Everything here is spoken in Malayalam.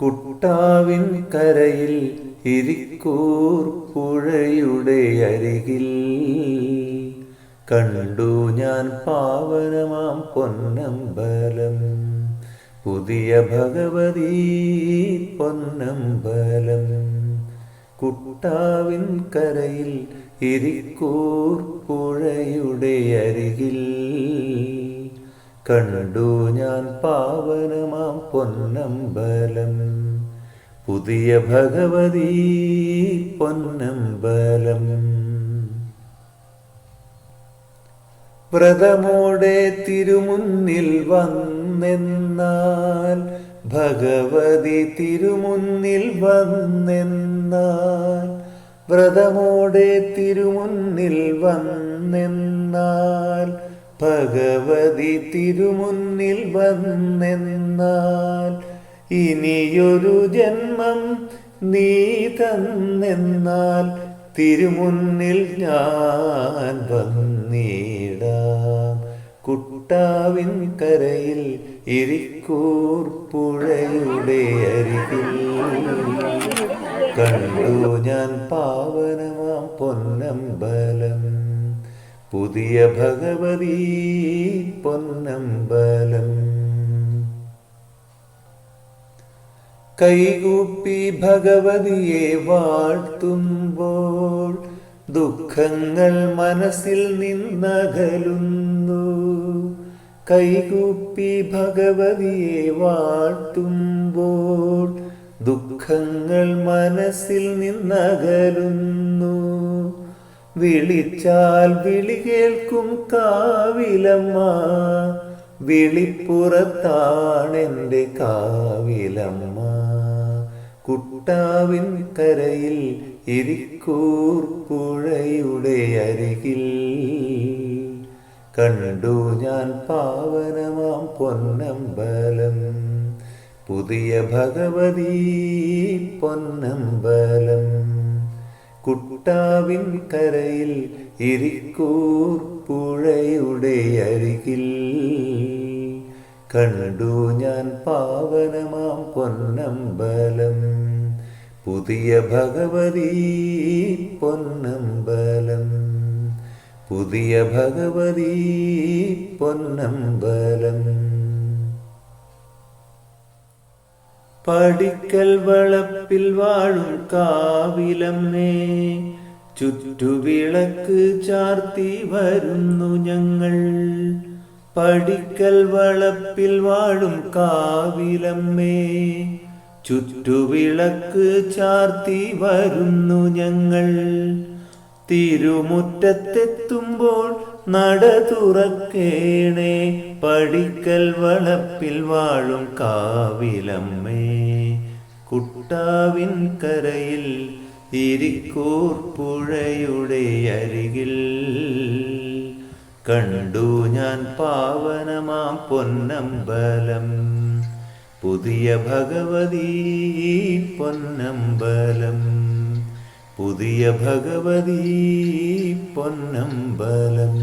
കുട്ടാവിൻ കരയിൽ ഇരിക്കൂർ പുഴയുടെ അരികിൽ കണ്ടു ഞാൻ പാവനമാം പൊന്നമ്പലം, പുതിയ ഭഗവതി പൊന്നമ്പലം. കുട്ടാവിൻ കരയിൽ ഇരിക്കൂർ പുഴയുടെ അരികിൽ കണ്ടു ഞാൻ പാവനമാം പൊന്നമ്പലം, പുതിയ ഭഗവതി പൊന്നമ്പലം. വ്രതമോടെ തിരുമുന്നിൽ വന്നെന്നാൽ, ഭഗവതി തിരുമുന്നിൽ വന്നെന്നാൽ, വ്രതമോടെ തിരുമുന്നിൽ വന്നെന്നാൽ, ഭഗവതി തിരുമുന്നിൽ വന്നെന്നാൽ, ഇനിയൊരു ജന്മം നീ തന്നെന്നാൽ തിരുമുന്നിൽ ഞാൻ വന്നിടാം. കുട്ടാവിൻ കരയിൽ ഇരിക്കൂർ പുഴയുടെ അരികിൽ കണ്ടു ഞാൻ പാവനമാം പൊന്നമ്പലം, പുതിയ ഭഗവതി പൊന്നമ്പലം. കൈകൂപ്പി ഭഗവതിയെ വാഴ്ത്തുമ്പോൾ ദുഃഖങ്ങൾ മനസ്സിൽ നിന്നകലുന്നു. കൈകൂപ്പി ഭഗവതിയെ വാഴ്ത്തുമ്പോൾ ദുഃഖങ്ങൾ മനസ്സിൽ നിന്നകലുന്നു. വിളിച്ചാൽ വിളി കേൾക്കും കാവിലമ്മ, വിളിപ്പുറത്താണെൻ്റെ കാവിലമ്മ. കുട്ടാവിൻ കരയിൽ ഇരിക്കൂർ പുഴയുടെ അരികിൽ കണ്ടു ഞാൻ പാവനമാം പൊന്നമ്പലം, പുതിയ ഭഗവതി പൊന്നമ്പലം. കുട്ടാവിൻ കരയിൽ ഇരിക്കൂർ പുഴയുടെ അരികിൽ കണ്ടു ഞാൻ പാവനമാം പൊന്നമ്പലം, പുതിയ ഭഗവതി പൊന്നമ്പലം, പുതിയ ഭഗവതി പൊന്നമ്പലം. പടിക്കൽ വളപ്പിൽ വാഴും കാവിലമ്മേ, ചുറ്റുവിളക്ക് ചാർത്തി വരുന്നു ഞങ്ങൾ. പടിക്കൽ വളപ്പിൽ വാഴും കാവിലമ്മേ, ചുറ്റുവിളക്ക് ചാർത്തി വരുന്നു ഞങ്ങൾ. തിരുമുറ്റത്തെത്തുമ്പോൾ നട തുറക്കേണേ, പടിക്കൽ വളപ്പിൽ വാഴും കാവിലമ്മേ. കുട്ടാവിൻ കരയിൽ ഇരിക്കൂർ പുഴയുടെ അരികിൽ കണ്ടു ഞാൻ പാവനമാം പൊന്നമ്പലം, പുതിയ ഭഗവതി പൊന്നമ്പലം, പുതിയ ഭഗവതി പൊന്നമ്പലം.